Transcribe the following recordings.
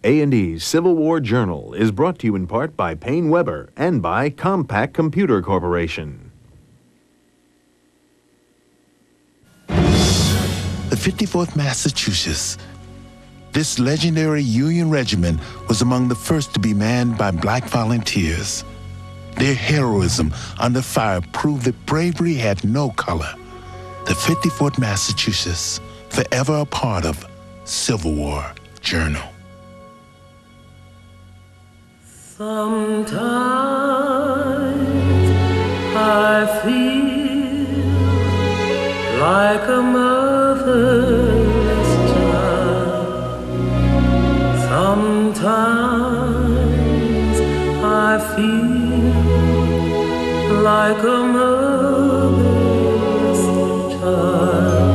A&E's Civil War Journal is brought to you in part by Payne Weber and by Compaq Computer Corporation. The 54th Massachusetts. This legendary Union regiment was among the first to be manned by black volunteers. Their heroism under fire proved that bravery had no color. The 54th Massachusetts, forever a part of Civil War Journal. Sometimes I feel like a motherless child. Sometimes I feel like a motherless child.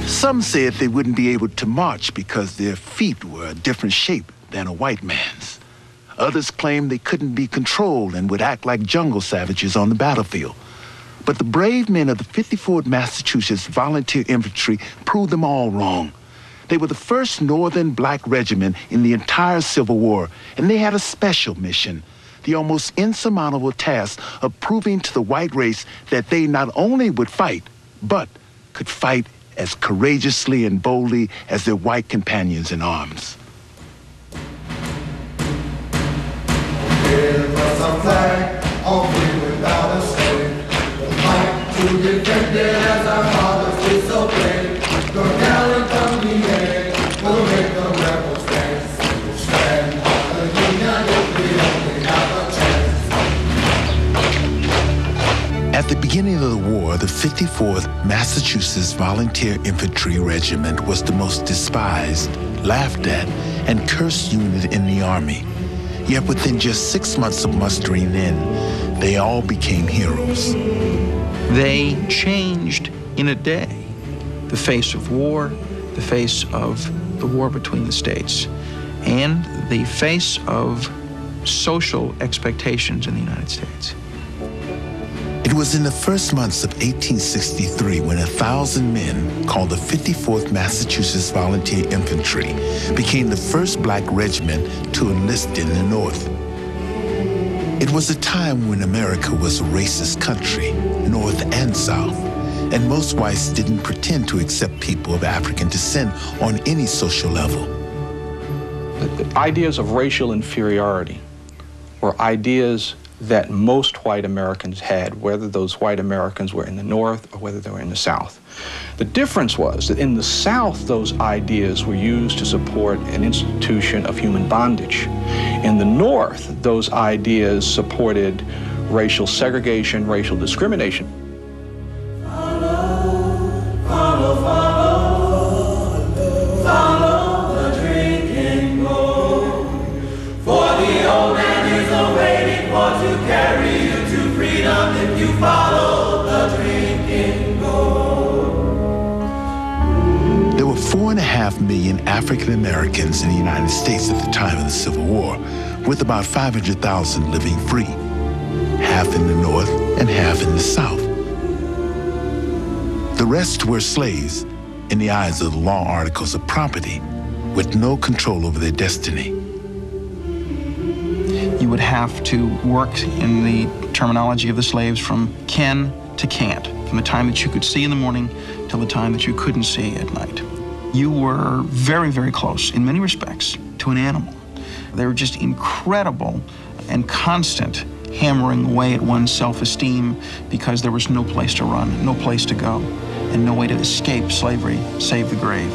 Some said they wouldn't be able to march because their feet were a different shape than a white man's. Others claimed they couldn't be controlled and would act like jungle savages on the battlefield. But the brave men of the 54th Massachusetts Volunteer Infantry proved them all wrong. They were the first Northern black regiment in the entire Civil War, and they had a special mission, the almost insurmountable task of proving to the white race that they not only would fight, but could fight as courageously and boldly as their white companions in arms. Give us a flag, only without a stay. The fight to defend it as our fathers disobey. Your gallant company will make the rebels dance. We'll stand by the Union if we only have a chance. At the beginning of the war, the 54th Massachusetts Volunteer Infantry Regiment was the most despised, laughed at, and cursed unit in the Army. Yet within just 6 months of mustering in, they all became heroes. They changed in a day the face of war, the face of the war between the states, and the face of social expectations in the United States. It was in the first months of 1863 when 1,000 men, called the 54th Massachusetts Volunteer Infantry, became the first black regiment to enlist in the North. It was a time when America was a racist country, North and South, and most whites didn't pretend to accept people of African descent on any social level. The ideas of racial inferiority were ideas that most white Americans had, whether those white Americans were in the North or whether they were in the South. The difference was that in the South, those ideas were used to support an institution of human bondage. In the North, those ideas supported racial segregation, racial discrimination. There were 4.5 million African Americans in the United States at the time of the Civil War, with about 500,000 living free, half in the North and half in the South. The rest were slaves in the eyes of the law articles of property, with no control over their destiny. You would have to work, in the terminology of the slaves, from can to can't, from the time that you could see in the morning till the time that you couldn't see at night. You were very, very close, in many respects, to an animal. They were just incredible and constant hammering away at one's self-esteem because there was no place to run, no place to go, and no way to escape slavery save the grave.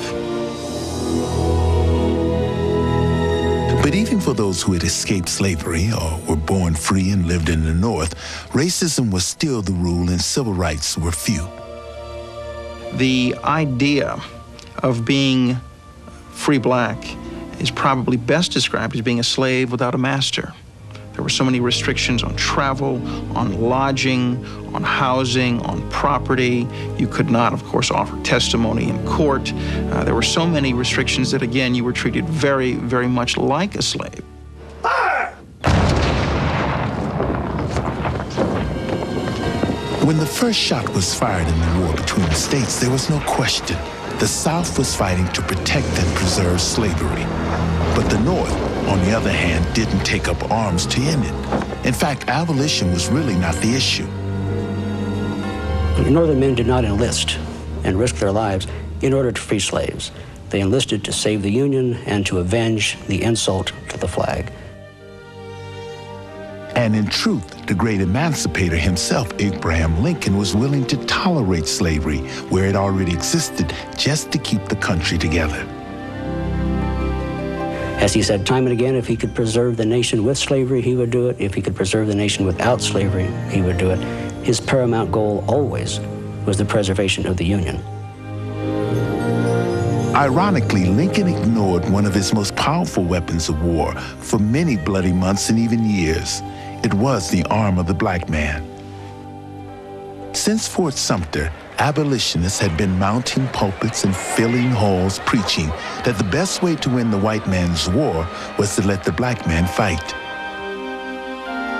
But even for those who had escaped slavery or were born free and lived in the North, racism was still the rule and civil rights were few. The idea of being free black is probably best described as being a slave without a master. There were so many restrictions on travel, on lodging, on housing, on property. You could not, of course, offer testimony in court. There were so many restrictions that, again, you were treated very, very much like a slave. When the first shot was fired in the war between the states, there was no question. The South was fighting to protect and preserve slavery. But the North, on the other hand, didn't take up arms to end it. In fact, abolition was really not the issue. The Northern men did not enlist and risk their lives in order to free slaves. They enlisted to save the Union and to avenge the insult to the flag. And in truth, the great emancipator himself, Abraham Lincoln, was willing to tolerate slavery where it already existed just to keep the country together. As he said time and again, if he could preserve the nation with slavery, he would do it. If he could preserve the nation without slavery, he would do it. His paramount goal always was the preservation of the Union. Ironically, Lincoln ignored one of his most powerful weapons of war for many bloody months and even years. It was the arm of the black man. Since Fort Sumter, abolitionists had been mounting pulpits and filling halls preaching that the best way to win the white man's war was to let the black man fight.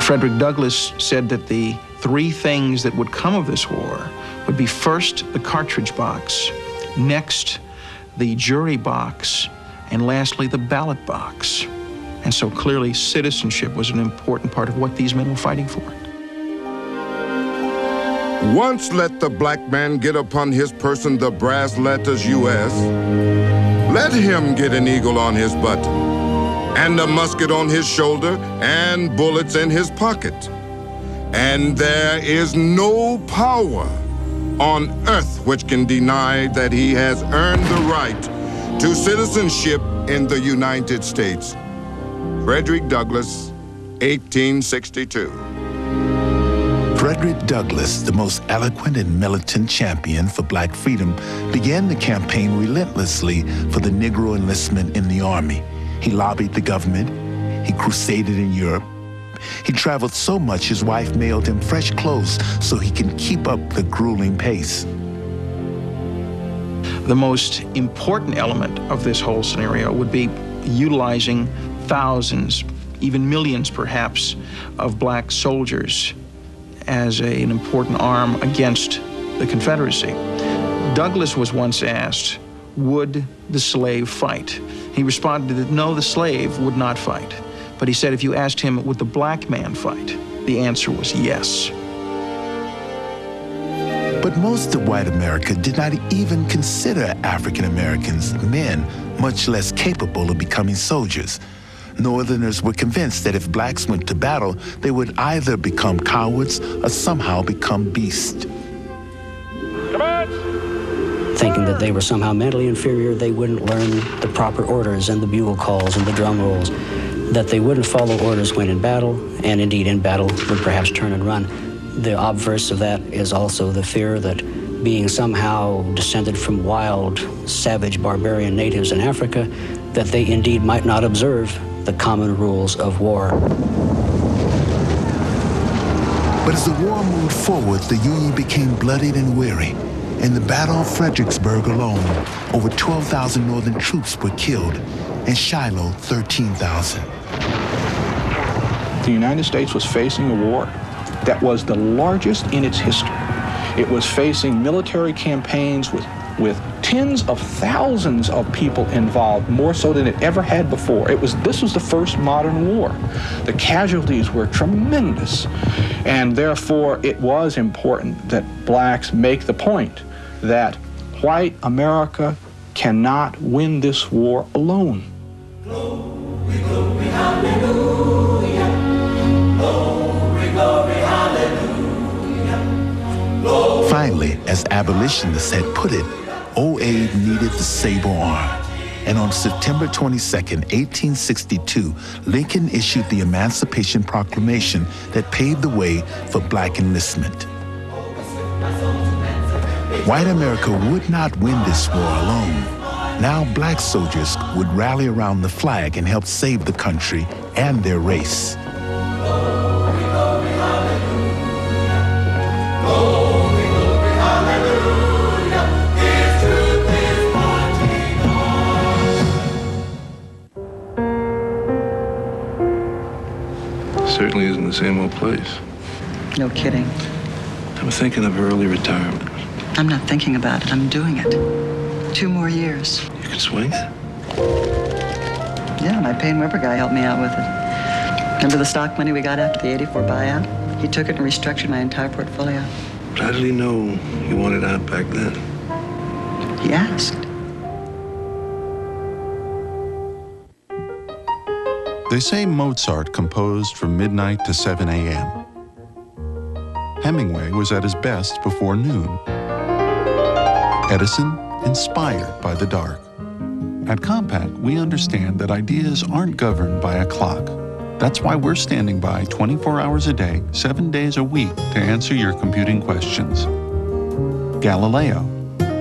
Frederick Douglass said that the three things that would come of this war would be first, the cartridge box, next, the jury box, and lastly, the ballot box. And so clearly citizenship was an important part of what these men were fighting for. Once let the black man get upon his person the brass letters U.S., let him get an eagle on his butt, and a musket on his shoulder, and bullets in his pocket. And there is no power on earth which can deny that he has earned the right to citizenship in the United States. Frederick Douglass, 1862. Frederick Douglass, the most eloquent and militant champion for black freedom, began the campaign relentlessly for the Negro enlistment in the Army. He lobbied the government. He crusaded in Europe. He traveled so much his wife mailed him fresh clothes so he can keep up the grueling pace. The most important element of this whole scenario would be utilizing thousands, even millions perhaps, of black soldiers as an important arm against the Confederacy. Douglass was once asked, would the slave fight? He responded that no, the slave would not fight. But he said if you asked him, would the black man fight? The answer was yes. But most of white America did not even consider African Americans men, much less capable of becoming soldiers. Northerners were convinced that if blacks went to battle, they would either become cowards or somehow become beasts. Thinking that they were somehow mentally inferior, they wouldn't learn the proper orders and the bugle calls and the drum rolls, that they wouldn't follow orders when in battle, and indeed in battle would perhaps turn and run. The obverse of that is also the fear that being somehow descended from wild, savage, barbarian natives in Africa, that they indeed might not observe the common rules of war. But as the war moved forward, the Union became bloodied and weary. In the Battle of Fredericksburg alone, over 12,000 Northern troops were killed. In Shiloh, 13,000. The United States was facing a war that was the largest in its history. It was facing military campaigns with with tens of thousands of people involved, more so than it ever had before. This was the first modern war. The casualties were tremendous, and therefore it was important that blacks make the point that white America cannot win this war alone. Glory, glory, hallelujah. Glory, glory, hallelujah. Glory. Finally, as abolitionists had put it, old Abe needed the saber arm. And on September 22nd, 1862, Lincoln issued the Emancipation Proclamation that paved the way for black enlistment. White America would not win this war alone. Now black soldiers would rally around the flag and help save the country and their race. Certainly isn't the same old place. No kidding. I'm thinking of early retirement. I'm not thinking about it. I'm doing it. 2 more years. You can swing it? Yeah, my Payne Weber guy helped me out with it. Remember the stock money we got after the 84 buyout? He took it and restructured my entire portfolio. But how did he know you wanted out back then? He asked. They say Mozart composed from midnight to 7 a.m. Hemingway was at his best before noon. Edison, inspired by the dark. At Compaq, we understand that ideas aren't governed by a clock. That's why we're standing by 24 hours a day, 7 days a week to answer your computing questions. Galileo,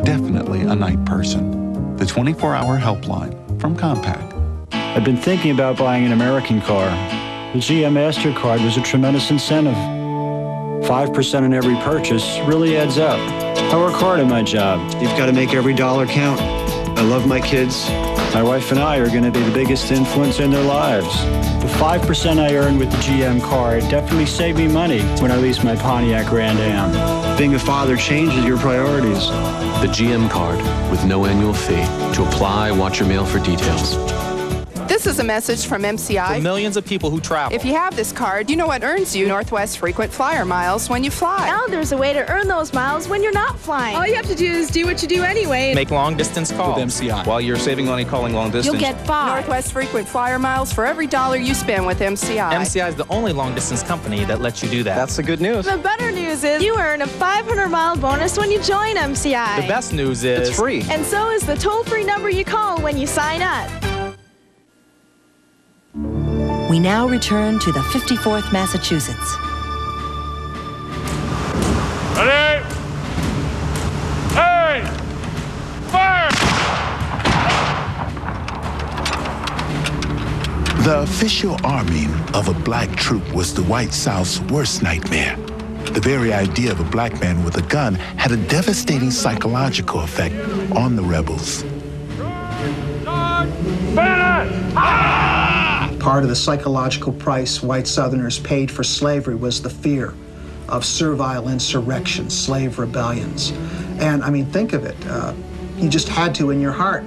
definitely a night person. The 24-hour helpline from Compaq. I've been thinking about buying an American car. The GM MasterCard was a tremendous incentive. 5% on every purchase really adds up. I work hard at my job. You've got to make every dollar count. I love my kids. My wife and I are going to be the biggest influence in their lives. The 5% I earned with the GM card definitely saved me money when I leased my Pontiac Grand Am. Being a father changes your priorities. The GM card with no annual fee. To apply, watch your mail for details. This is a message from MCI. For millions of people who travel. If you have this card, you know what earns you Northwest Frequent Flyer miles when you fly. Now there's a way to earn those miles when you're not flying. All you have to do is do what you do anyway. Make long-distance calls. With MCI. While you're saving money calling long distance. You'll get 5 Northwest Frequent Flyer miles for every dollar you spend with MCI. MCI is the only long-distance company that lets you do that. That's the good news. The better news is you earn a 500-mile bonus when you join MCI. The best news is it's free. And so is the toll-free number you call when you sign up. We now return to the 54th Massachusetts. Ready? Hey! Fire! The official arming of a black troop was the White South's worst nightmare. The very idea of a black man with a gun had a devastating psychological effect on the rebels. Part of the psychological price white Southerners paid for slavery was the fear of servile insurrections, slave rebellions. And I mean, think of it. You just had to, in your heart,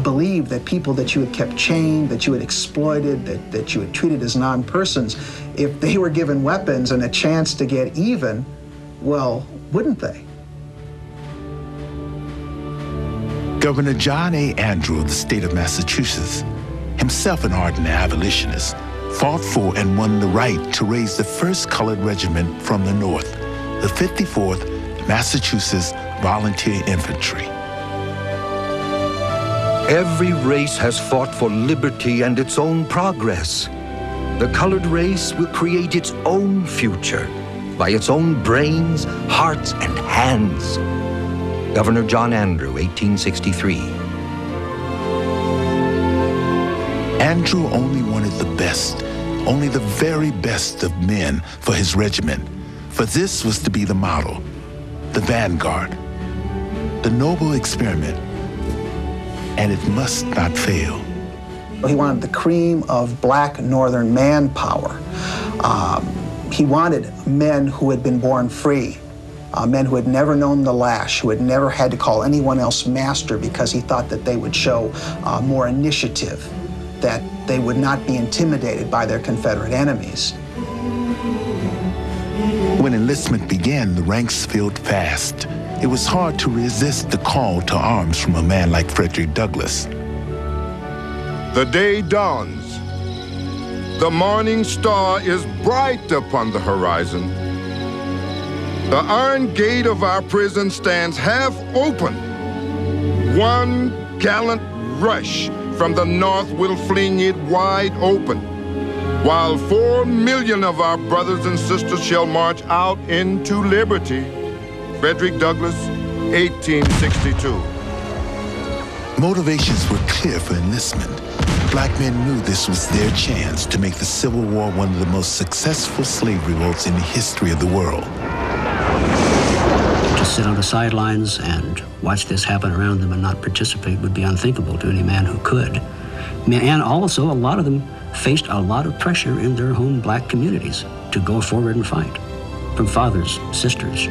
believe that people that you had kept chained, that you had exploited, that you had treated as non-persons, if they were given weapons and a chance to get even, well, wouldn't they? Governor John A. Andrew of the state of Massachusetts, himself an ardent abolitionist, fought for and won the right to raise the first colored regiment from the North, the 54th Massachusetts Volunteer Infantry. Every race has fought for liberty and its own progress. The colored race will create its own future by its own brains, hearts, and hands. Governor John Andrew, 1863. Andrew only wanted the best, only the very best of men for his regiment, for this was to be the model, the vanguard, the noble experiment, and it must not fail. He wanted the cream of black northern manpower. He wanted men who had been born free, men who had never known the lash, who had never had to call anyone else master because he thought that they would show more initiative, that they would not be intimidated by their Confederate enemies. When enlistment began, the ranks filled fast. It was hard to resist the call to arms from a man like Frederick Douglass. The day dawns. The morning star is bright upon the horizon. The iron gate of our prison stands half open. One gallant rush from the north will fling it wide open, while 4 million of our brothers and sisters shall march out into liberty. Frederick Douglass, 1862. Motivations were clear for enlistment. Black men knew this was their chance to make the Civil War one of the most successful slave revolts in the history of the world. To sit on the sidelines and watch this happen around them and not participate would be unthinkable to any man who could. And also, a lot of them faced a lot of pressure in their home black communities to go forward and fight, from fathers, sisters,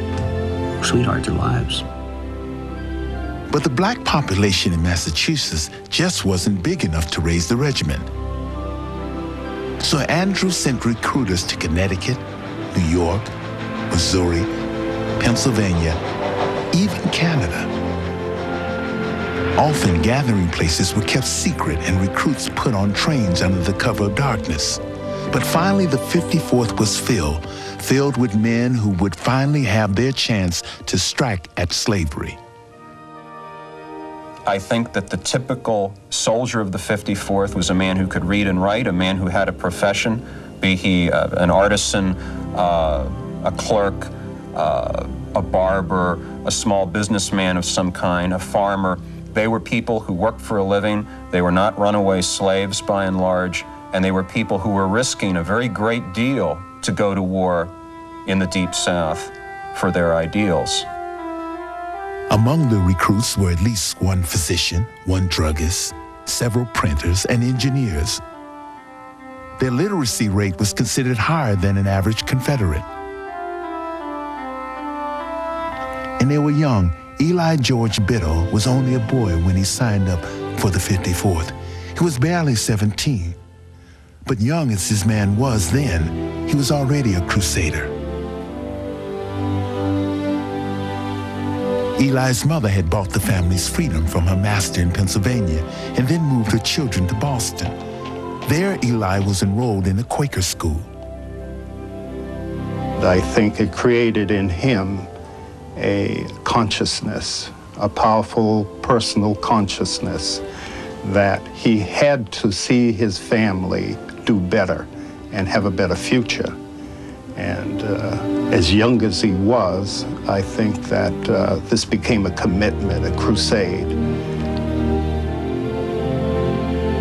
sweethearts, and wives. But the black population in Massachusetts just wasn't big enough to raise the regiment. So Andrew sent recruiters to Connecticut, New York, Missouri, Pennsylvania, even Canada. Often gathering places were kept secret and recruits put on trains under the cover of darkness. But finally the 54th was filled with men who would finally have their chance to strike at slavery. I think that the typical soldier of the 54th was a man who could read and write, a man who had a profession, be he an artisan, a clerk, a barber, a small businessman of some kind, a farmer. They were people who worked for a living. They were not runaway slaves by and large, and they were people who were risking a very great deal to go to war in the Deep South for their ideals. Among the recruits were at least one physician, one druggist, several printers, and engineers. Their literacy rate was considered higher than an average Confederate. And they were young. Eli George Biddle was only a boy when he signed up for the 54th. He was barely 17. But young as this man was then, he was already a crusader. Eli's mother had bought the family's freedom from her master in Pennsylvania and then moved her children to Boston. There, Eli was enrolled in a Quaker school. I think it created in him a consciousness, a powerful personal consciousness that he had to see his family do better and have a better future. And as young as he was, I think that this became a commitment, a crusade.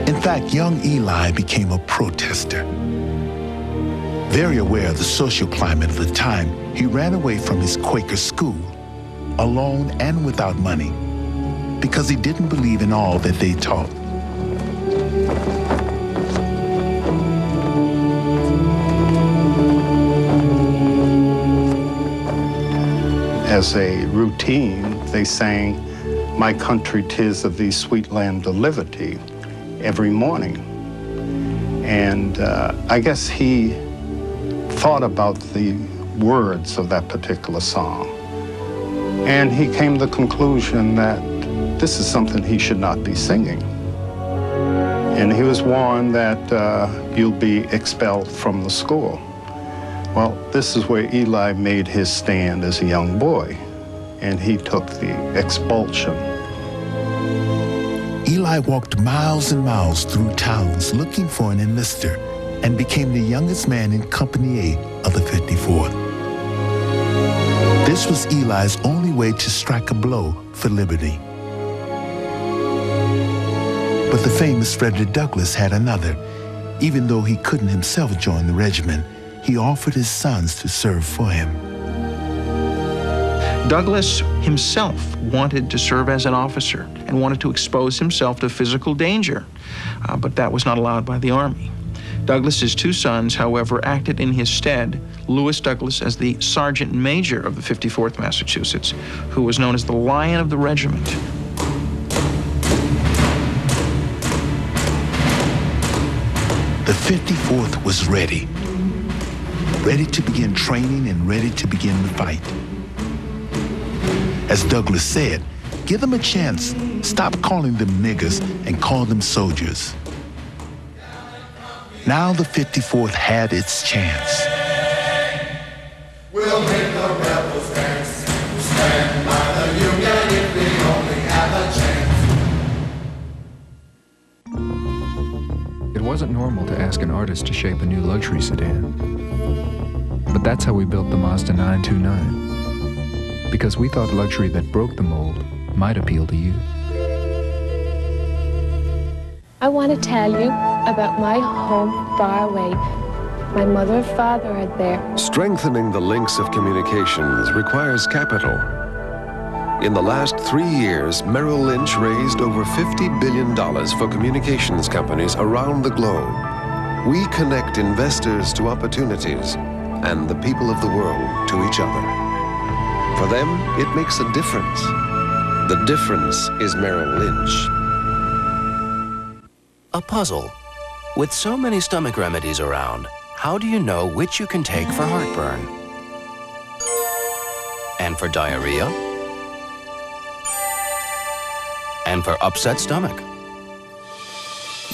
In fact, young Eli became a protester. Very aware of the social climate of the time, he ran away from his Quaker school, alone and without money, because he didn't believe in all that they taught. As a routine, they sang "My Country 'Tis of Thee, Sweet Land of Liberty" every morning. And I guess he thought about the words of that particular song. And he came to the conclusion that this is something he should not be singing. And he was warned that you'll be expelled from the school. Well, this is where Eli made his stand as a young boy, and he took the expulsion. Eli walked miles and miles through towns looking for an enlister and became the youngest man in Company A of the 54th. This was Eli's only way to strike a blow for liberty. But the famous Frederick Douglass had another. Even though he couldn't himself join the regiment, he offered his sons to serve for him. Douglass himself wanted to serve as an officer and wanted to expose himself to physical danger, but that was not allowed by the Army. Douglas's two sons, however, acted in his stead. Lewis Douglas as the sergeant major of the 54th Massachusetts, who was known as the Lion of the Regiment. The 54th was ready to begin training and ready to begin the fight. As Douglas said, give them a chance. Stop calling them niggers and call them soldiers. Now the 54th had its chance. We'll make the rebels dance. Stand by the Union if we only have a chance. It wasn't normal to ask an artist to shape a new luxury sedan. But that's how we built the Mazda 929. Because we thought luxury that broke the mold might appeal to you. I want to tell you about my home far away. My mother and father are there. Strengthening the links of communications requires capital. In the last 3 years, Merrill Lynch raised over $50 billion for communications companies around the globe. We connect investors to opportunities and the people of the world to each other. For them, it makes a difference. The difference is Merrill Lynch. A puzzle. With so many stomach remedies around, how do you know which you can take for heartburn? And for diarrhea? And for upset stomach?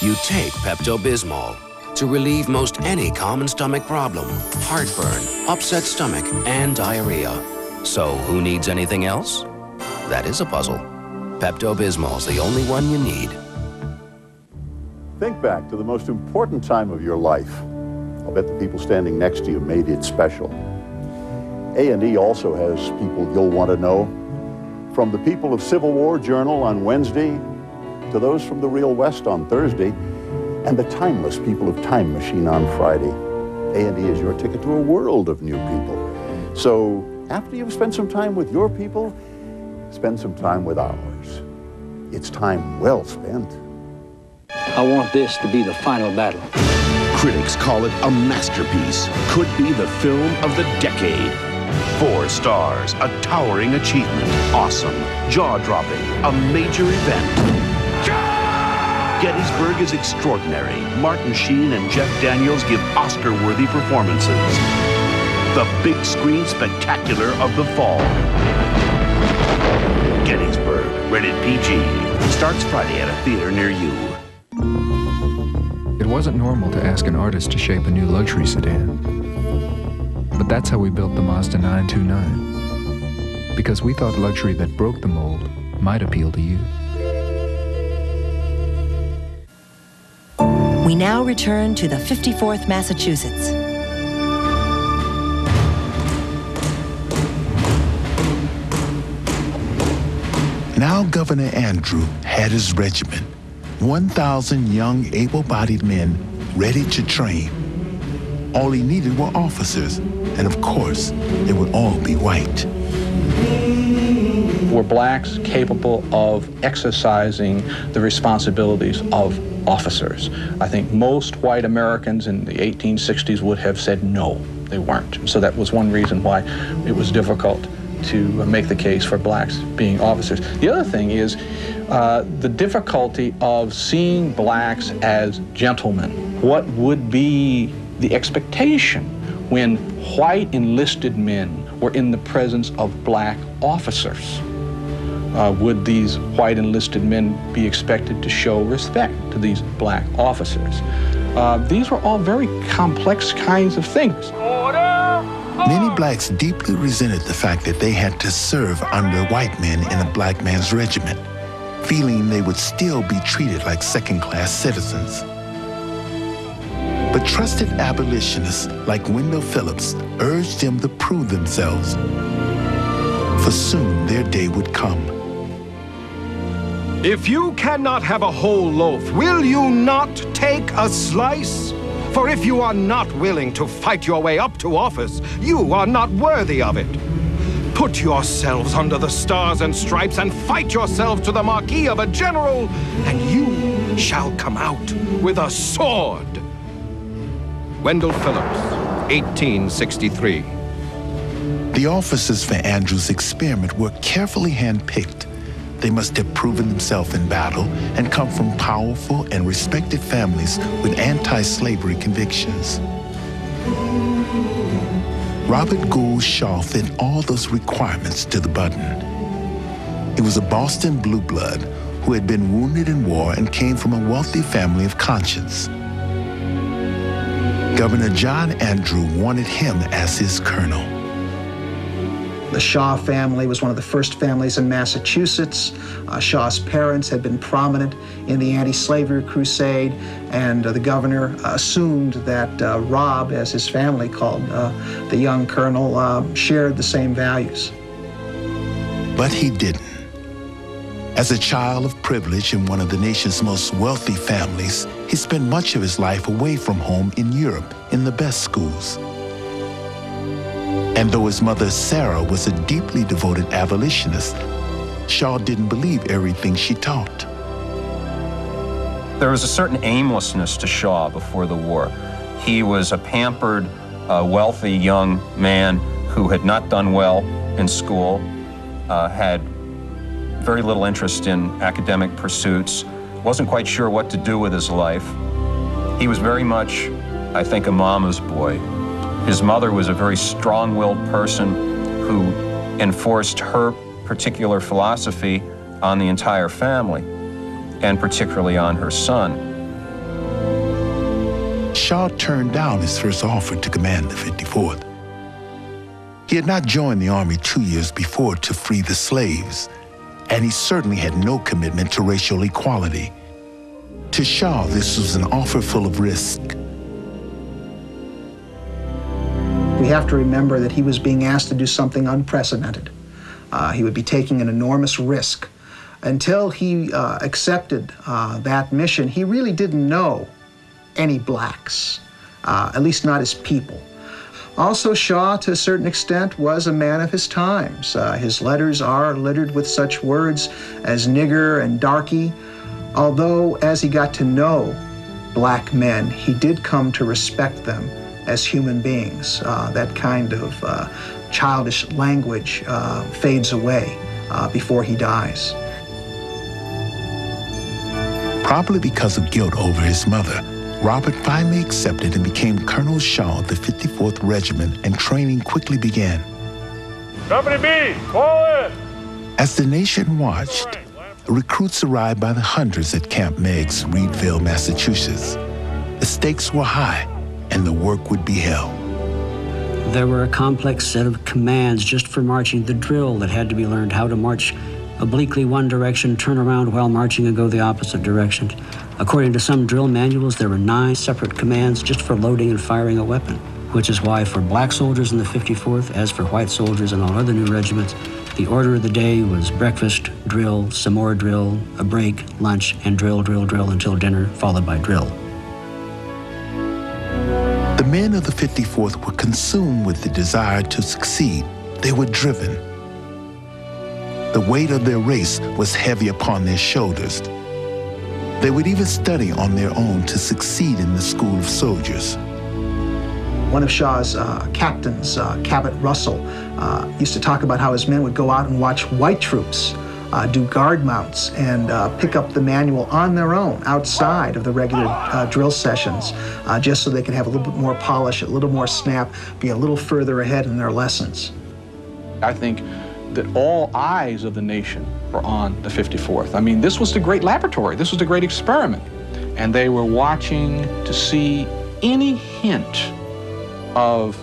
You take Pepto-Bismol to relieve most any common stomach problem: heartburn, upset stomach, and diarrhea. So who needs anything else? That is a puzzle. Pepto-Bismol's the only one you need. Think back to the most important time of your life. I'll bet the people standing next to you made it special. A&E also has people you'll want to know. From the people of Civil War Journal on Wednesday, to those from the Real West on Thursday, and the timeless people of Time Machine on Friday. A&E is your ticket to a world of new people. So after you've spent some time with your people, spend some time with ours. It's time well spent. I want this to be the final battle. Critics call it a masterpiece. Could be the film of the decade. 4 stars, a towering achievement. Awesome, jaw-dropping, a major event. Gettysburg is extraordinary. Martin Sheen and Jeff Daniels give Oscar-worthy performances. The big screen spectacular of the fall. Gettysburg, rated PG. Starts Friday at a theater near you. It wasn't normal to ask an artist to shape a new luxury sedan. But that's how we built the Mazda 929. Because we thought luxury that broke the mold might appeal to you. We now return to the 54th Massachusetts. Now Governor Andrew had his regiment, 1,000 young, able-bodied men ready to train. All he needed were officers, and of course, they would all be white. Were blacks capable of exercising the responsibilities of officers? I think most white Americans in the 1860s would have said no, they weren't. So that was one reason why it was difficult to make the case for blacks being officers. The other thing is the difficulty of seeing blacks as gentlemen. What would be the expectation when white enlisted men were in the presence of black officers? Would these white enlisted men be expected to show respect to these black officers? These were all very complex kinds of things. Many blacks deeply resented the fact that they had to serve under white men in a black man's regiment, feeling they would still be treated like second-class citizens. But trusted abolitionists like Wendell Phillips urged them to prove themselves, for soon their day would come. If you cannot have a whole loaf, will you not take a slice? For if you are not willing to fight your way up to office, you are not worthy of it. Put yourselves under the stars and stripes and fight yourselves to the marquee of a general, and you shall come out with a sword. Wendell Phillips, 1863. The officers for Andrew's experiment were carefully handpicked. They must have proven themselves in battle and come from powerful and respected families with anti-slavery convictions. Robert Gould Shaw fit all those requirements to the button. He was a Boston blue blood who had been wounded in war and came from a wealthy family of conscience. Governor John Andrew wanted him as his colonel. The Shaw family was one of the first families in Massachusetts. Shaw's parents had been prominent in the anti-slavery crusade, and the governor assumed that Rob, as his family called the young colonel, shared the same values. But he didn't. As a child of privilege in one of the nation's most wealthy families, he spent much of his life away from home in Europe in the best schools. And though his mother, Sarah, was a deeply devoted abolitionist, Shaw didn't believe everything she taught. There was a certain aimlessness to Shaw before the war. He was a pampered, wealthy young man who had not done well in school, had very little interest in academic pursuits, wasn't quite sure what to do with his life. He was very much, I think, a mama's boy. His mother was a very strong-willed person who enforced her particular philosophy on the entire family, and particularly on her son. Shaw turned down his first offer to command the 54th. He had not joined the Army 2 years before to free the slaves, and he certainly had no commitment to racial equality. To Shaw, this was an offer full of risk. We have to remember that he was being asked to do something unprecedented. He would be taking an enormous risk. Until he accepted that mission, he really didn't know any blacks, at least not his people. Also, Shaw, to a certain extent, was a man of his times. His letters are littered with such words as nigger and darky, although as he got to know black men, he did come to respect them as human beings. That kind of childish language fades away before he dies. Probably because of guilt over his mother, Robert finally accepted and became Colonel Shaw of the 54th Regiment, and training quickly began. Company B, fall in! As the nation watched, recruits arrived by the hundreds at Camp Meigs, Reedville, Massachusetts. The stakes were high, and the work would be hell. There were a complex set of commands just for marching, the drill that had to be learned, how to march obliquely one direction, turn around while marching and go the opposite direction. According to some drill manuals, there were 9 separate commands just for loading and firing a weapon, which is why for black soldiers in the 54th, as for white soldiers in all other new regiments, the order of the day was breakfast, drill, some more drill, a break, lunch, and drill, drill, drill until dinner, followed by drill. The men of the 54th were consumed with the desire to succeed. They were driven. The weight of their race was heavy upon their shoulders. They would even study on their own to succeed in the school of soldiers. One of Shaw's captains, Cabot Russell, used to talk about how his men would go out and watch white troops do guard mounts and pick up the manual on their own outside of the regular drill sessions, just so they could have a little bit more polish, a little more snap, be a little further ahead in their lessons. I think that all eyes of the nation were on the 54th. I mean, this was the great laboratory. This was the great experiment. And they were watching to see any hint of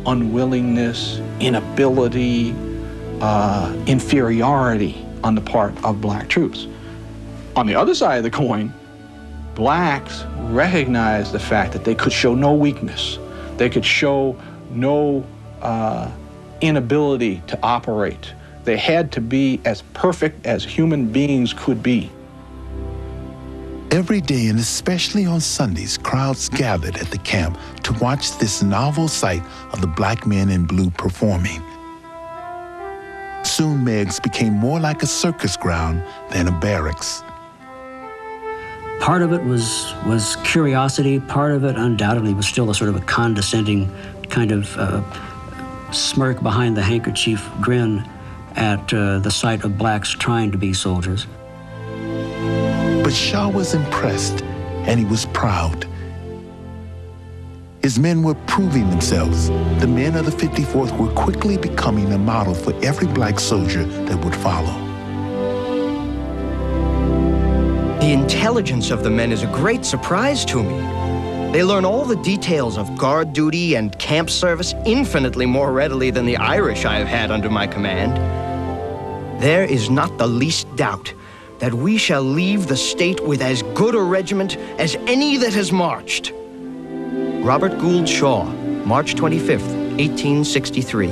unwillingness, inability, inferiority on the part of black troops. On the other side of the coin, blacks recognized the fact that they could show no weakness. They could show no inability to operate. They had to be as perfect as human beings could be. Every day, and especially on Sundays, crowds gathered at the camp to watch this novel sight of the black men in blue performing. Soon, Meigs became more like a circus ground than a barracks. Part of it was curiosity. Part of it undoubtedly was still a sort of a condescending kind of smirk behind the handkerchief grin at the sight of blacks trying to be soldiers. But Shaw was impressed, and he was proud. His men were proving themselves. The men of the 54th were quickly becoming a model for every black soldier that would follow. The intelligence of the men is a great surprise to me. They learn all the details of guard duty and camp service infinitely more readily than the Irish I have had under my command. There is not the least doubt that we shall leave the state with as good a regiment as any that has marched. Robert Gould Shaw, March 25th, 1863.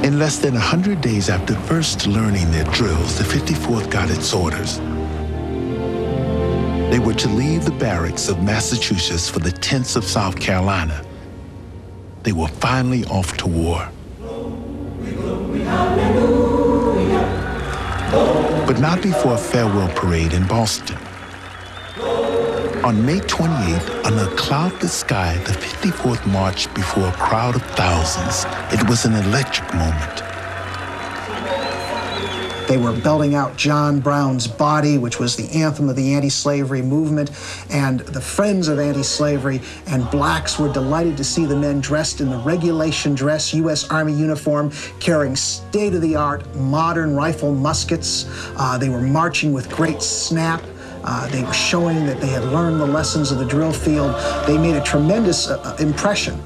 In less than 100 days after first learning their drills, the 54th got its orders. They were to leave the barracks of Massachusetts for the tents of South Carolina. They were finally off to war. But not before a farewell parade in Boston. On May 28th, under a cloudless sky, the 54th marched before a crowd of thousands. It was an electric moment. They were belting out John Brown's Body, which was the anthem of the anti-slavery movement, and the Friends of Anti-Slavery and blacks were delighted to see the men dressed in the regulation dress U.S. Army uniform, carrying state-of-the-art modern rifle muskets. They were marching with great snap. They were showing that they had learned the lessons of the drill field. They made a tremendous impression.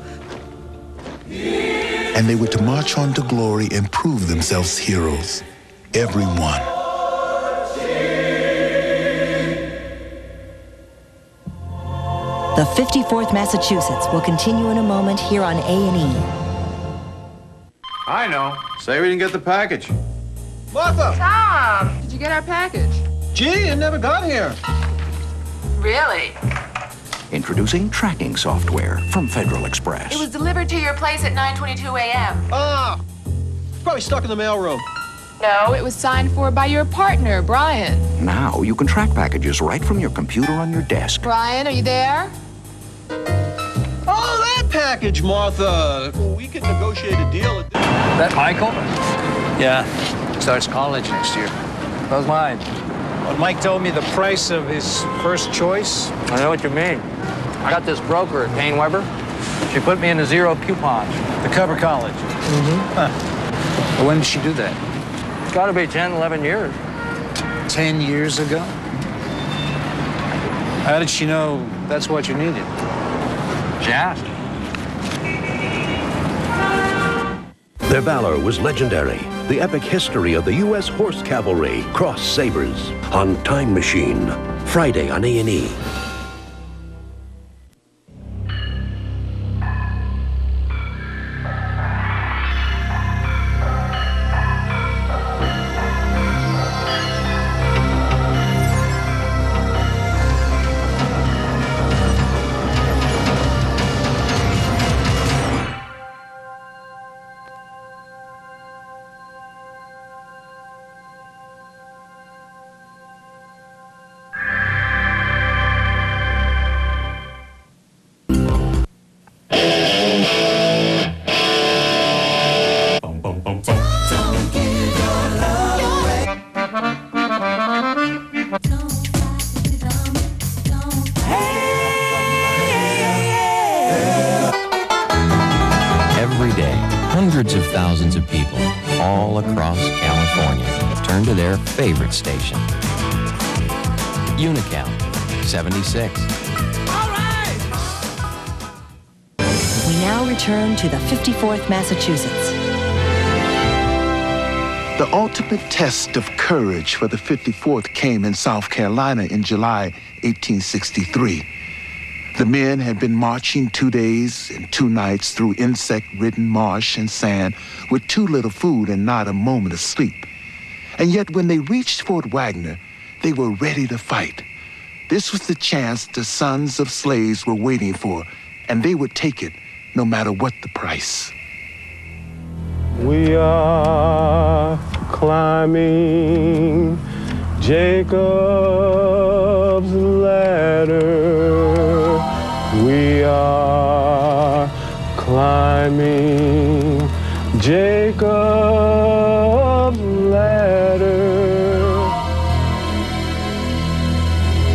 And they were to march on to glory and prove themselves heroes. Everyone. The 54th Massachusetts will continue in a moment here on A&E. I know. Say we didn't get the package. Martha! Tom! Did you get our package? Gee, it never got here. Really? Introducing tracking software from Federal Express. It was delivered to your place at 9:22 a.m. Ah! Probably stuck in the mailroom. No, it was signed for by your partner, Brian. Now you can track packages right from your computer on your desk. Brian, are you there? Oh, that package, Martha. We can negotiate a deal. That Michael? Yeah. Starts college next year. How's mine? When Mike told me the price of his first choice. I know what you mean. I got this broker at Payne Weber. She put me in a zero coupon to cover college. Mm-hmm. Huh. But when did she do that? It's got to be 10, 11 years. 10 years ago? How did she know that's what you needed? She asked. Their valor was legendary. The epic history of the U.S. Horse Cavalry, Cross Sabers, on Time Machine, Friday on A&E. Hundreds of thousands of people all across California turn to their favorite station. Unicount 76. We now return to the 54th Massachusetts. The ultimate test of courage for the 54th came in South Carolina in July 1863. The men had been marching 2 days and 2 nights through insect-ridden marsh and sand with too little food and not a moment of sleep. And yet when they reached Fort Wagner, they were ready to fight. This was the chance the sons of slaves were waiting for, and they would take it no matter what the price. We are climbing Jacob's ladder, we are climbing Jacob's ladder.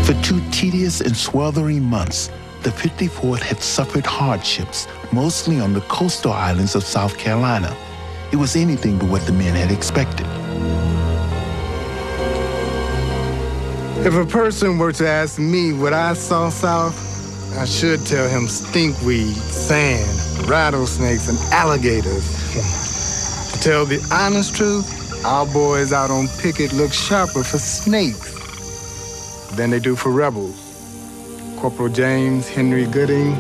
For 2 tedious and sweltering months, the 54th had suffered hardships, mostly on the coastal islands of South Carolina. It was anything but what the men had expected. If a person were to ask me what I saw south, I should tell him stinkweed, sand, rattlesnakes, and alligators. To tell the honest truth, our boys out on picket look sharper for snakes than they do for rebels. Corporal James Henry Gooding,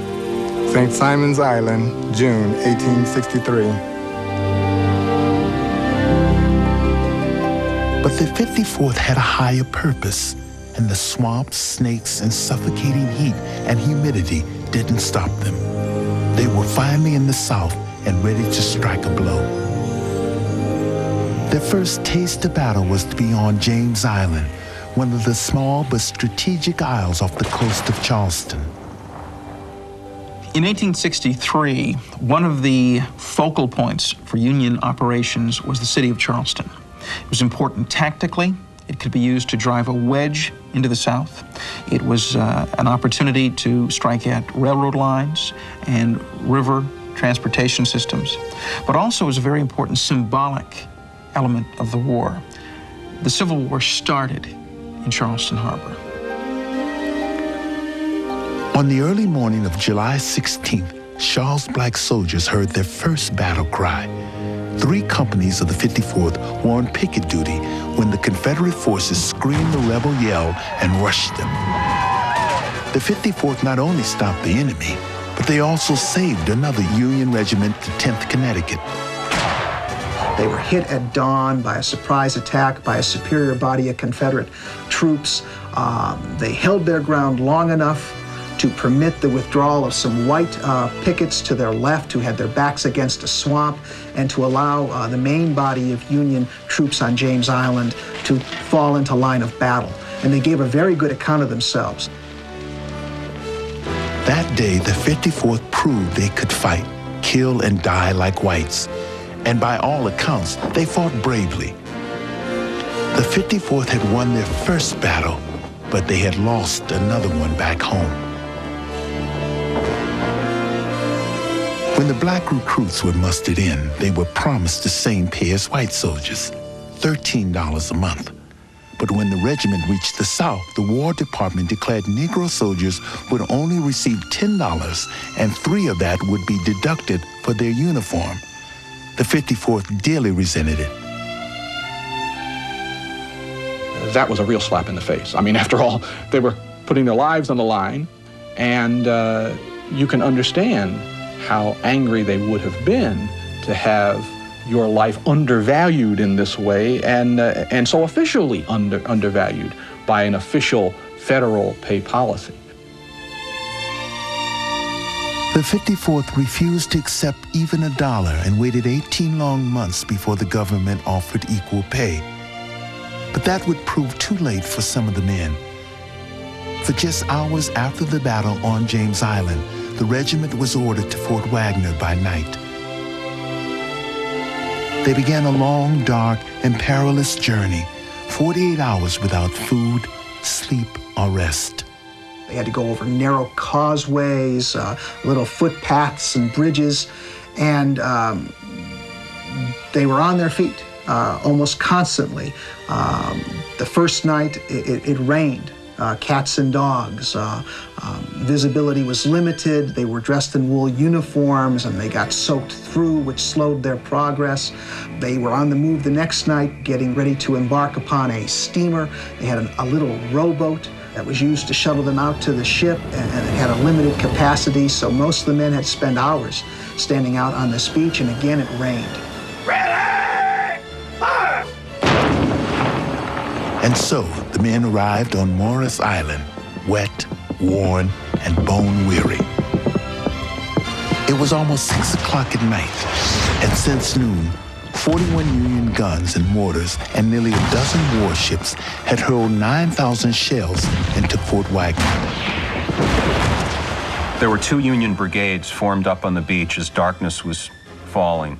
St. Simon's Island, June 1863. But the 54th had a higher purpose, and the swamps, snakes, and suffocating heat and humidity didn't stop them. They were finally in the South and ready to strike a blow. Their first taste of battle was to be on James Island, one of the small but strategic isles off the coast of Charleston. In 1863, one of the focal points for Union operations was the city of Charleston. It was important tactically. It could be used to drive a wedge into the South. It was an opportunity to strike at railroad lines and river transportation systems, but also was a very important symbolic element of the war. The Civil War started in Charleston Harbor. On the early morning of July 16th, Shaw's black soldiers heard their first battle cry. 3 companies of the 54th were on picket duty when the Confederate forces screamed the rebel yell and rushed them. The 54th not only stopped the enemy, but they also saved another Union regiment, the 10th Connecticut. They were hit at dawn by a surprise attack by a superior body of Confederate troops. They held their ground long enough to permit the withdrawal of some white pickets to their left who had their backs against a swamp, and to allow the main body of Union troops on James Island to fall into line of battle. And they gave a very good account of themselves. That day, the 54th proved they could fight, kill, and die like whites. And by all accounts, they fought bravely. The 54th had won their first battle, but they had lost another one back home. When the black recruits were mustered in, they were promised the same pay as white soldiers, $13 a month. But when the regiment reached the South, the War Department declared Negro soldiers would only receive $10, and 3 of that would be deducted for their uniform. The 54th dearly resented it. That was a real slap in the face. I mean, after all, they were putting their lives on the line, and you can understand how angry they would have been to have your life undervalued in this way, and so officially undervalued by an official federal pay policy. The 54th refused to accept even $1 and waited 18 long months before the government offered equal pay. But that would prove too late for some of the men. For just hours after the battle on James Island, the regiment was ordered to Fort Wagner by night. They began a long, dark, and perilous journey, 48 hours without food, sleep, or rest. They had to go over narrow causeways, little footpaths and bridges, and they were on their feet almost constantly. The first night, it rained. Cats and dogs. Visibility was limited. They were dressed in wool uniforms and they got soaked through, which slowed their progress. They were on the move the next night, getting ready to embark upon a steamer. They had a little rowboat that was used to shuttle them out to the ship, and it had a limited capacity, so most of the men had to spend hours standing out on this beach, and again it rained. And so the men arrived on Morris Island, wet, worn, and bone-weary. It was almost 6 o'clock at night, and since noon, 41 Union guns and mortars and nearly a dozen warships had hurled 9,000 shells into Fort Wagner. There were 2 Union brigades formed up on the beach as darkness was falling.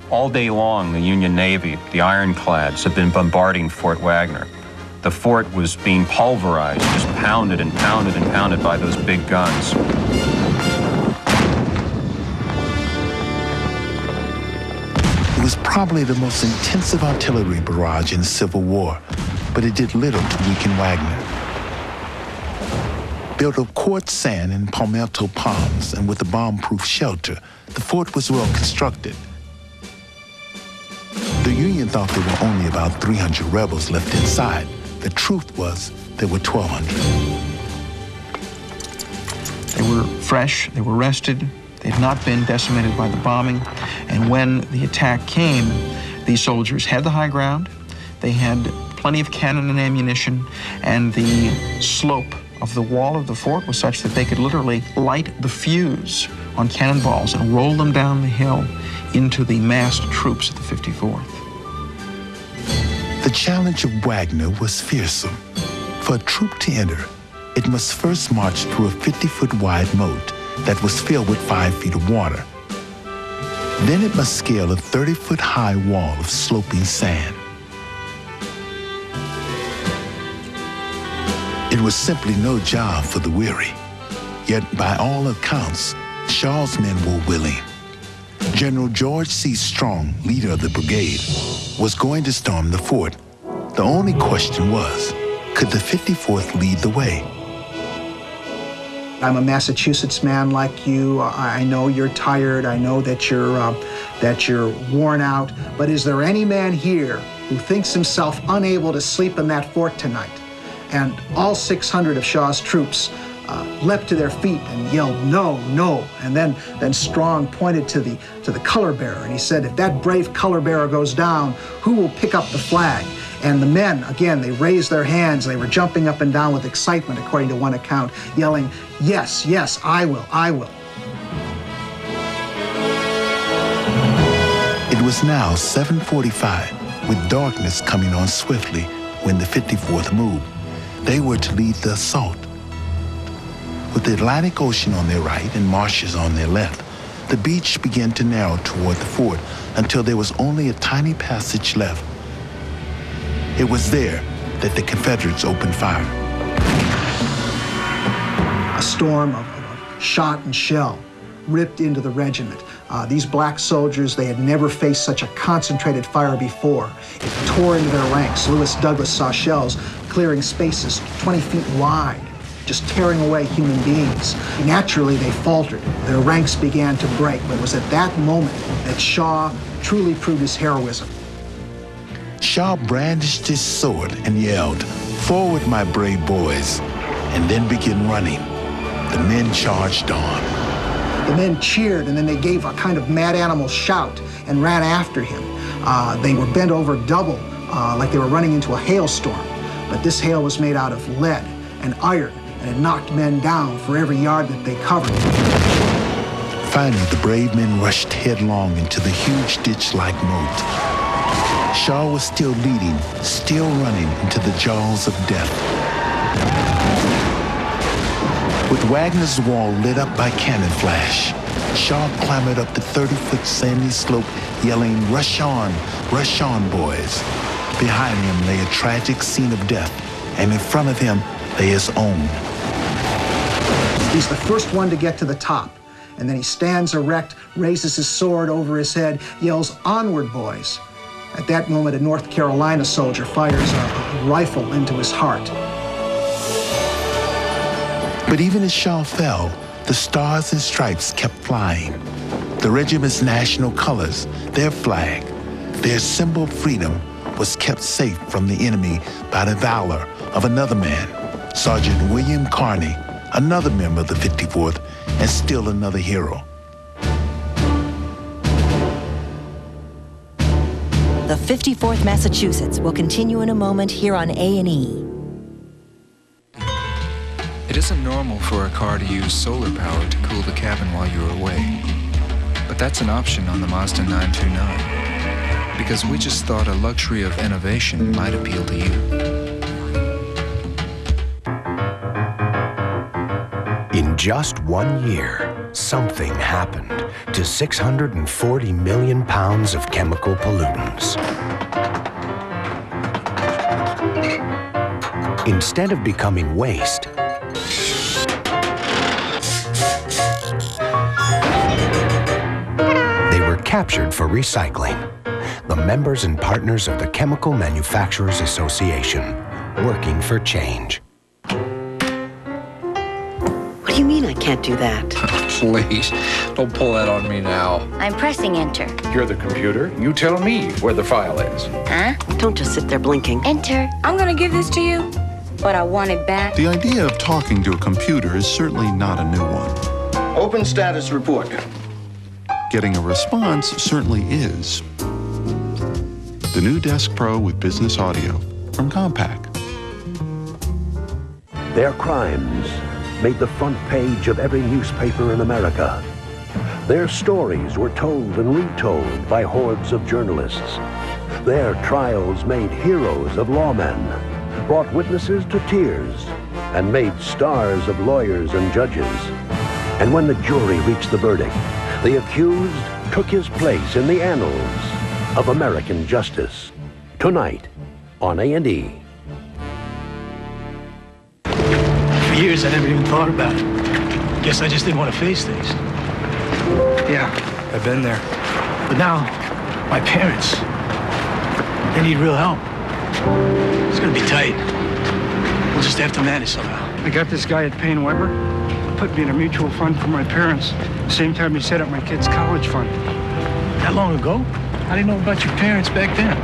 All day long, the Union Navy, the ironclads, had been bombarding Fort Wagner. The fort was being pulverized, just pounded and pounded and pounded by those big guns. It was probably the most intensive artillery barrage in the Civil War, but it did little to weaken Wagner. Built of quartz sand and palmetto palms and with a bomb-proof shelter, the fort was well constructed. The Union thought there were only about 300 rebels left inside. The truth was there were 1,200. They were fresh, they were rested, they had not been decimated by the bombing, and when the attack came, these soldiers had the high ground, they had plenty of cannon and ammunition, and the slope of the wall of the fort was such that they could literally light the fuse on cannonballs and roll them down the hill into the massed troops of the 54th. The challenge of Wagner was fearsome. For a troop to enter, it must first march through a 50-foot wide moat that was filled with 5 feet of water. Then it must scale a 30-foot high wall of sloping sand. It was simply no job for the weary. Yet, by all accounts, Shaw's men were willing. General George C. Strong, leader of the brigade, was going to storm the fort. The only question was, could the 54th lead the way? I'm a Massachusetts man like you. I know you're tired. I know that you're worn out. But is there any man here who thinks himself unable to sleep in that fort tonight? And all 600 of Shaw's troops leapt to their feet and yelled, "No, no!" And then Strong pointed to the color bearer, and he said, "If that brave color bearer goes down, who will pick up the flag?" And the men, again, they raised their hands. They were jumping up and down with excitement, according to one account, yelling, "Yes, yes, I will, I will." It was now 7:45, with darkness coming on swiftly when the 54th moved. They were to lead the assault. With the Atlantic Ocean on their right and marshes on their left, the beach began to narrow toward the fort until there was only a tiny passage left. It was there that the Confederates opened fire. A storm of shot and shell ripped into the regiment. These black soldiers, they had never faced such a concentrated fire before. It tore into their ranks. Lewis Douglas saw shells clearing spaces 20 feet wide, just tearing away human beings. Naturally, they faltered. Their ranks began to break, but it was at that moment that Shaw truly proved his heroism. Shaw brandished his sword and yelled, "Forward, my brave boys," and then began running. The men charged on. The men cheered, and then they gave a kind of mad animal shout and ran after him. They were bent over double, like they were running into a hailstorm. But this hail was made out of lead and iron, and it knocked men down for every yard that they covered. Finally, the brave men rushed headlong into the huge ditch-like moat. Shaw was still leading, still running into the jaws of death. With Wagner's wall lit up by cannon flash, Shaw clambered up the 30-foot sandy slope, yelling, rush on, boys." Behind him lay a tragic scene of death, and in front of him lay his own. He's the first one to get to the top, and then he stands erect, raises his sword over his head, yells, "Onward, boys." At that moment, a North Carolina soldier fires a rifle into his heart. But even as Shaw fell, the stars and stripes kept flying. The regiment's national colors, their flag, their symbol of freedom, was kept safe from the enemy by the valor of another man, Sergeant William Carney, another member of the 54th, and still another hero. The 54th Massachusetts will continue in a moment here on A&E. It isn't normal for a car to use solar power to cool the cabin while you're away, but that's an option on the Mazda 929. Because we just thought a luxury of innovation might appeal to you. In just 1 year, something happened to 640 million pounds of chemical pollutants. Instead of becoming waste, they were captured for recycling. The members and partners of the Chemical Manufacturers Association, working for change. What do you mean I can't do that? Please, don't pull that on me now. I'm pressing enter. You're the computer. You tell me where the file is. Huh? Don't just sit there blinking. Enter. I'm gonna give this to you, but I want it back. The idea of talking to a computer is certainly not a new one. Open status report. Getting a response certainly is. The new Desk Pro with business audio from Compaq. Their crimes made the front page of every newspaper in America. Their stories were told and retold by hordes of journalists. Their trials made heroes of lawmen, brought witnesses to tears, and made stars of lawyers and judges. And when the jury reached the verdict, the accused took his place in the annals of American justice. Tonight on A&E. For years, I never even thought about it. Guess I just didn't want to face things. Yeah, I've been there. But now, my parents, they need real help. It's gonna be tight. We'll just have to manage somehow. I got this guy at Payne Weber. Put me in a mutual fund for my parents. Same time he set up my kid's college fund. That long ago? How do you know about your parents back then?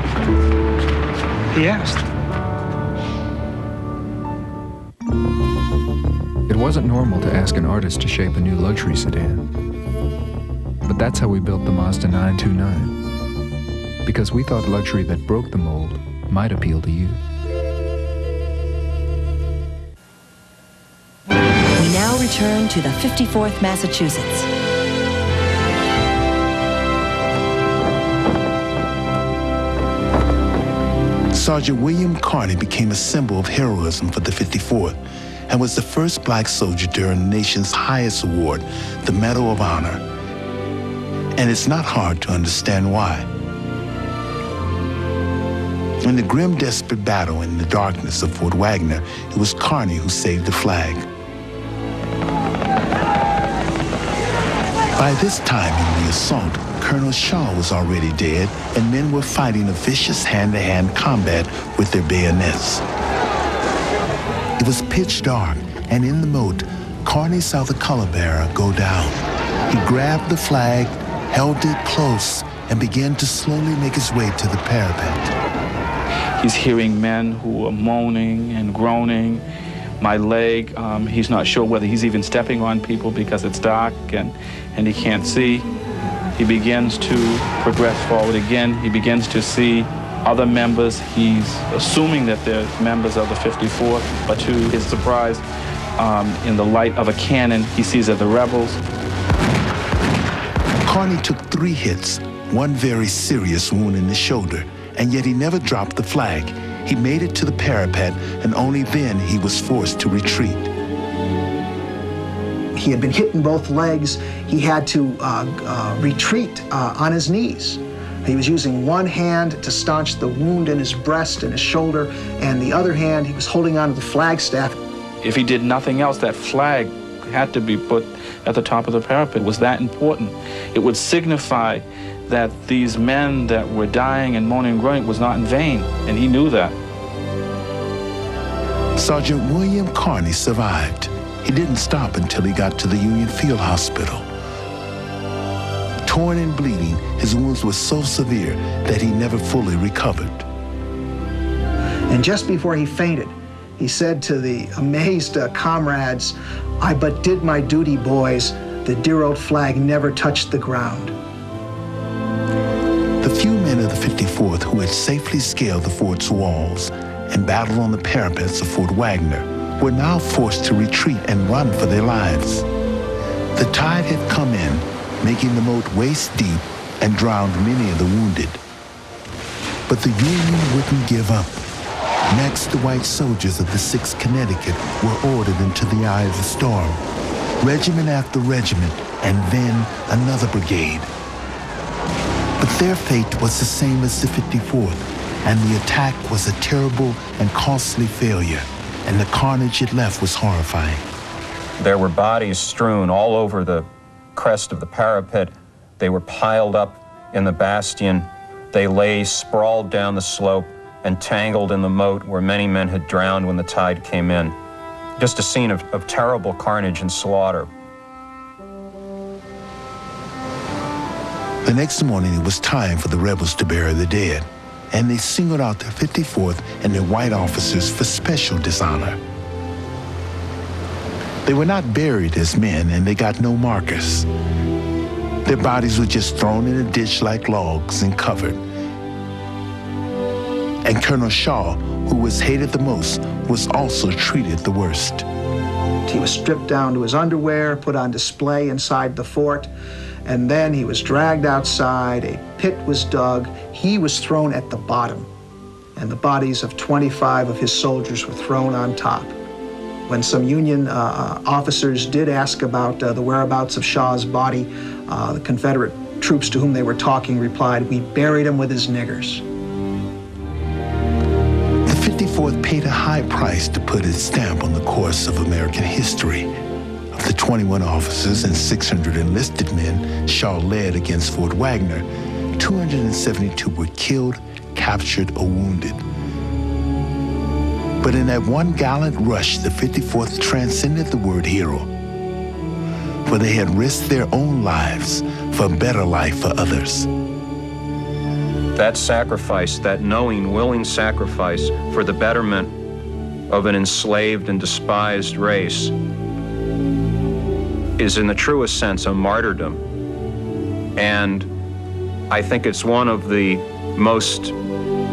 He asked. It wasn't normal to ask an artist to shape a new luxury sedan. But that's how we built the Mazda 929. Because we thought luxury that broke the mold might appeal to you. We now return to the 54th Massachusetts. Sergeant William Carney became a symbol of heroism for the 54th and was the first black soldier to earn the nation's highest award, the Medal of Honor. And it's not hard to understand why. In the grim, desperate battle in the darkness of Fort Wagner, it was Carney who saved the flag. By this time in the assault, Colonel Shaw was already dead, and men were fighting a vicious hand-to-hand combat with their bayonets. It was pitch dark, and in the moat, Carney saw the color bearer go down. He grabbed the flag, held it close, and began to slowly make his way to the parapet. He's hearing men who are moaning and groaning. My leg, he's not sure whether he's even stepping on people because it's dark and he can't see. He begins to progress forward again. He begins to see other members. He's assuming that they're members of the 54th, but to his surprise, in the light of a cannon, he sees that the rebels. Carney took 3 hits, one very serious wound in the shoulder, and yet he never dropped the flag. He made it to the parapet, and only then he was forced to retreat. He had been hit in both legs. He had to retreat on his knees. He was using one hand to staunch the wound in his breast and his shoulder, and the other hand he was holding onto the flagstaff. If he did nothing else, that flag had to be put at the top of the parapet. It was that important. It would signify that these men that were dying and moaning and groaning was not in vain, and he knew that. Sergeant William Carney survived. He didn't stop until he got to the Union Field Hospital. Torn and bleeding, his wounds were so severe that he never fully recovered. And just before he fainted, he said to the amazed comrades, "I but did my duty, boys. The dear old flag never touched the ground." The few men of the 54th who had safely scaled the fort's walls and battled on the parapets of Fort Wagner were now forced to retreat and run for their lives. The tide had come in, making the moat waist deep and drowned many of the wounded. But the Union wouldn't give up. Next, the white soldiers of the 6th Connecticut were ordered into the eye of the storm. Regiment after regiment, and then another brigade. But their fate was the same as the 54th, and the attack was a terrible and costly failure, and the carnage it left was horrifying. There were bodies strewn all over the crest of the parapet. They were piled up in the bastion. They lay sprawled down the slope and tangled in the moat where many men had drowned when the tide came in. Just a scene of terrible carnage and slaughter. The next morning, it was time for the rebels to bury the dead, and they singled out the 54th and their white officers for special dishonor. They were not buried as men, and they got no markers. Their bodies were just thrown in a ditch like logs and covered. And Colonel Shaw, who was hated the most, was also treated the worst. He was stripped down to his underwear, put on display inside the fort, and then he was dragged outside, a pit was dug, he was thrown at the bottom, and the bodies of 25 of his soldiers were thrown on top. When some Union officers did ask about the whereabouts of Shaw's body, the Confederate troops to whom they were talking replied, "We buried him with his niggers." The 54th paid a high price to put its stamp on the course of American history. Of the 21 officers and 600 enlisted men Shaw led against Fort Wagner, 272 were killed, captured, or wounded. But in that one gallant rush, the 54th transcended the word hero, for they had risked their own lives for a better life for others. That sacrifice, that knowing, willing sacrifice for the betterment of an enslaved and despised race, is in the truest sense a martyrdom. And I think it's one of the most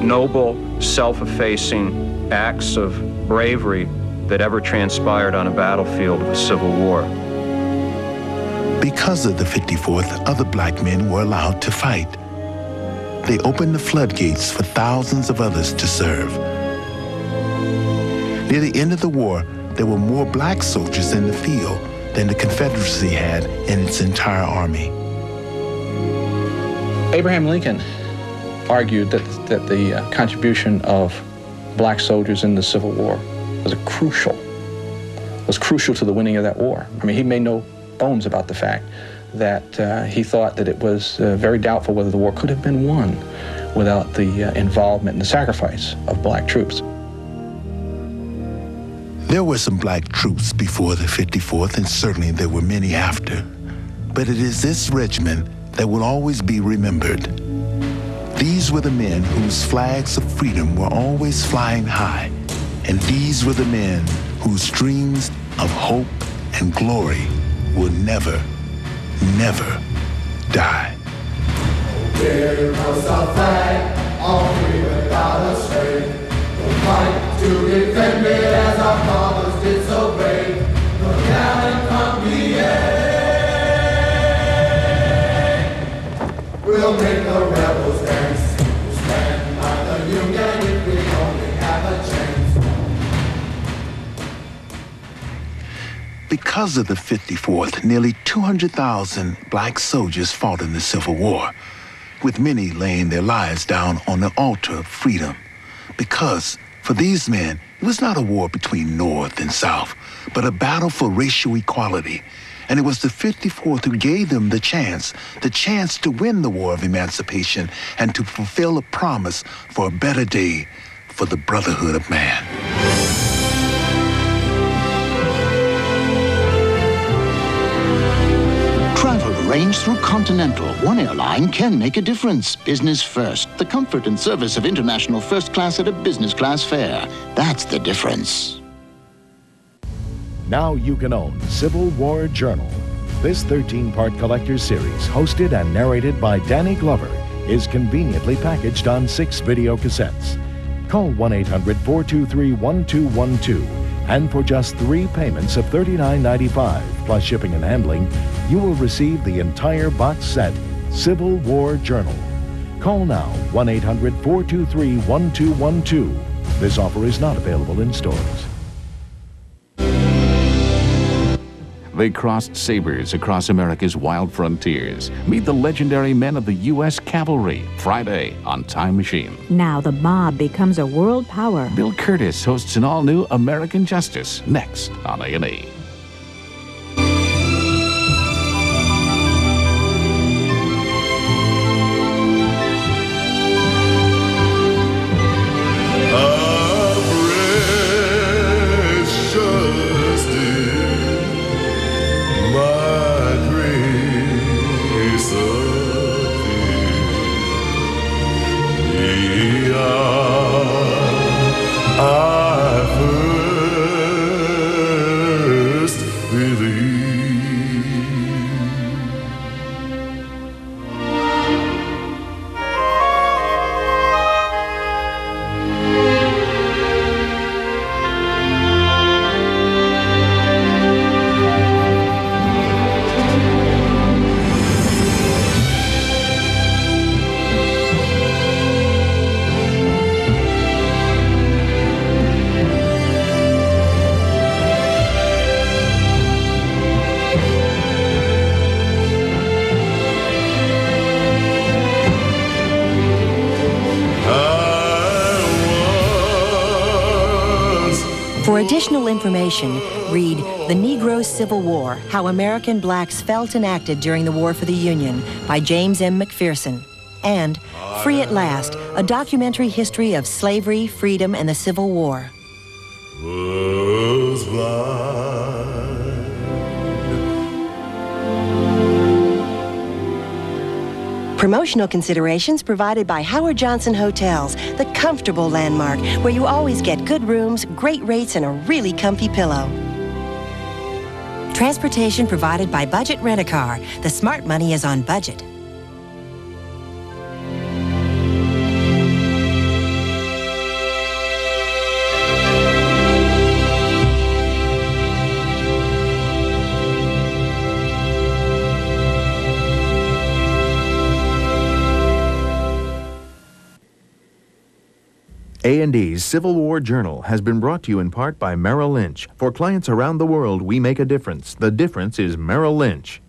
noble, self-effacing acts of bravery that ever transpired on a battlefield of a civil war. Because of the 54th, other black men were allowed to fight. They opened the floodgates for thousands of others to serve. Near the end of the war, there were more black soldiers in the field than the Confederacy had in its entire army. Abraham Lincoln argued that the contribution of black soldiers in the Civil War was crucial to the winning of that war. I mean, he made no bones about the fact that he thought that it was very doubtful whether the war could have been won without the involvement and the sacrifice of black troops. There were some black troops before the 54th, and certainly there were many after. But it is this regiment that will always be remembered. These were the men whose flags of freedom were always flying high, and these were the men whose dreams of hope and glory will never, never die. Here comes our flag, all free without a string. We'll fight to defend it as our fathers did so brave. Look down and come we'll make the rebels dance. We'll stand by the Union if we only have a chance. Because of the 54th, nearly 200,000 black soldiers fought in the Civil War, with many laying their lives down on the altar of freedom. Because for these men, it was not a war between North and South, but a battle for racial equality. And it was the 54th who gave them the chance to win the war of emancipation and to fulfill a promise for a better day for the brotherhood of man. Travel arranged through Continental. One airline can make a difference. Business first. The comfort and service of international first class at a business class fare. That's the difference. Now you can own Civil War Journal. This 13-part collector's series, hosted and narrated by Danny Glover, is conveniently packaged on 6 video cassettes. Call 1-800-423-1212, and for just 3 payments of $39.95 plus shipping and handling, you will receive the entire box set, Civil War Journal. Call now 1-800-423-1212. This offer is not available in stores. They crossed sabers across America's wild frontiers. Meet the legendary men of the U.S. Cavalry, Friday on Time Machine. Now the mob becomes a world power. Bill Curtis hosts an all-new American Justice, next on A&E. For additional information, read The Negro Civil War, How American Blacks Felt and Acted During the War for the Union by James M. McPherson. And Free at Last, a documentary history of slavery, freedom, and the Civil War. Promotional considerations provided by Howard Johnson Hotels, the comfortable landmark where you always get good rooms, great rates, and a really comfy pillow. Transportation provided by Budget Rent-A-Car. The smart money is on budget. A&E's Civil War Journal has been brought to you in part by Merrill Lynch. For clients around the world, we make a difference. The difference is Merrill Lynch.